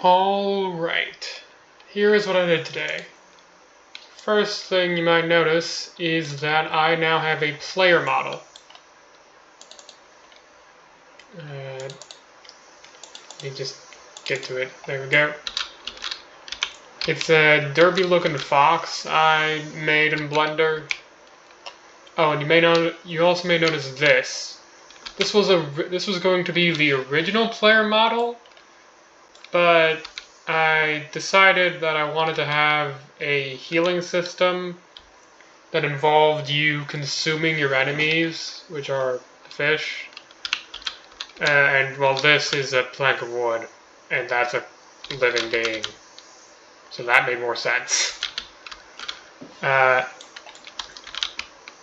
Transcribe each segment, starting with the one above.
Alright, here is what I did today. First thing you might notice is that I now have a player model. Let me just get to it. There we go. It's a derby looking fox I made in Blender. Oh, and you also may notice this. This was going to be the original player model, but I decided that I wanted to have a healing system that involved you consuming your enemies, which are the fish. And well, this is a plank of wood, and that's a living being. So that made more sense.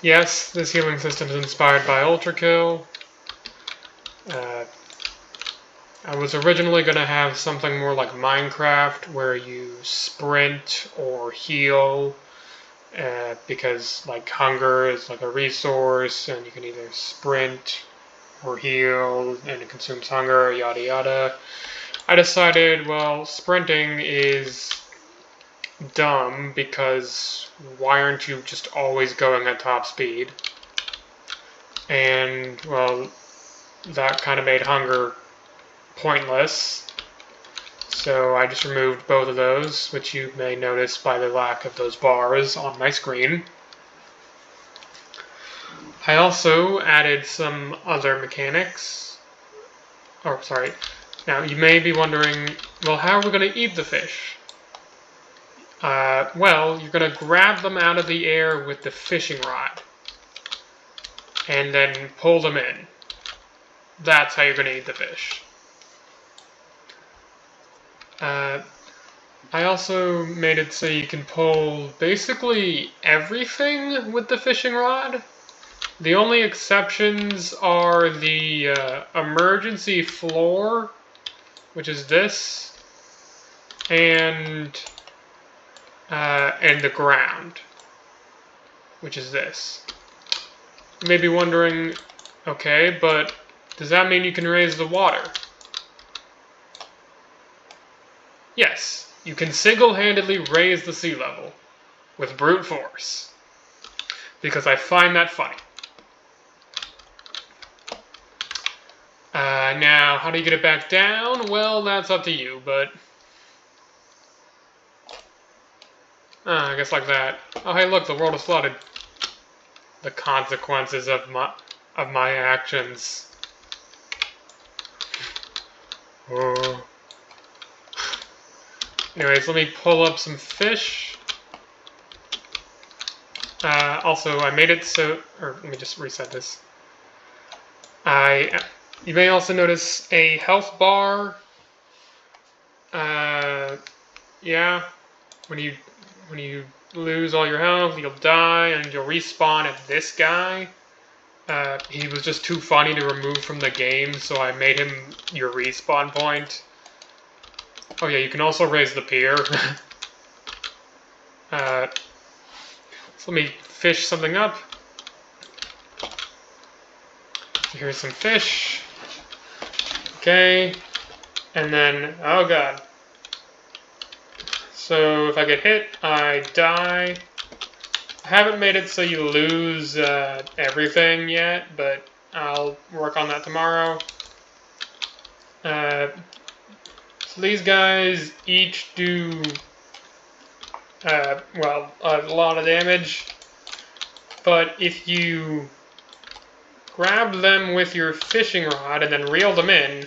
Yes, this healing system is inspired by Ultra Kill. I was originally going to have something more like Minecraft, where you sprint or heal, because like hunger is like a resource, and you can either sprint or heal, and it consumes hunger, yada yada. I decided, well, sprinting is dumb, because why aren't you just always going at top speed? And, well, that kind of made hunger pointless. So I just removed both of those, which you may notice by the lack of those bars on my screen. I also added some other mechanics. Oh, sorry. Now, you may be wondering, well, how are we going to eat the fish? Well, you're going to grab them out of the air with the fishing rod, and then pull them in. That's how you're going to eat the fish. I also made it so you can pull basically everything with the fishing rod. The only exceptions are the emergency floor, which is this, and the ground, which is this. You may be wondering, okay, but does that mean you can raise the water? Yes, you can single-handedly raise the sea level with brute force, because I find that funny. Now, how do you get it back down? Well, that's up to you, but I guess like that. Oh, hey, look, the world is flooded. The consequences of my actions. Oh. Anyways, let me pull up some fish. Also, I made it so, or let me just reset this. You may also notice a health bar. Yeah, when you lose all your health, you'll die, and you'll respawn at this guy. He was just too funny to remove from the game, so I made him your respawn point. Oh yeah, you can also raise the pier. So let me fish something up. So here's some fish. Okay, and then, oh god. So if I get hit, I die. I haven't made it so you lose everything yet, but I'll work on that tomorrow. So these guys each do, well, a lot of damage, but if you grab them with your fishing rod and then reel them in,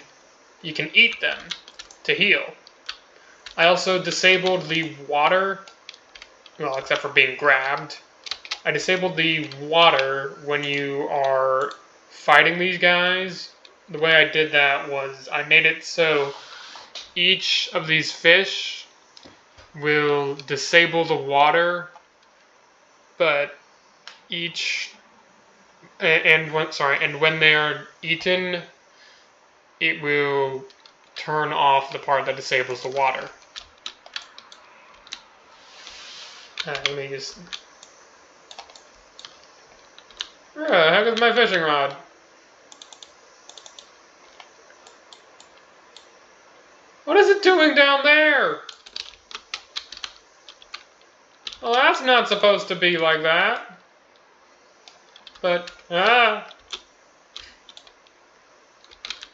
you can eat them to heal. I also disabled the water, well, except for being grabbed. I disabled the water when you are fighting these guys. The way I did that was I made it so each of these fish will disable the water, but when they are eaten, it will turn off the part that disables the water. Let me just... heck is my fishing rod? What is it doing down there? Well, that's not supposed to be like that. But,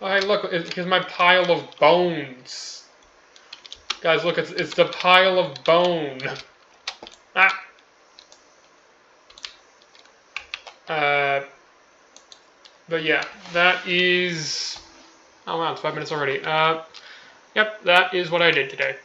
Oh, hey, look, here's my pile of bones. Guys, look, it's the pile of bone. Ah. But yeah, that is... Oh wow, it's 5 minutes already. Yep, that is what I did today.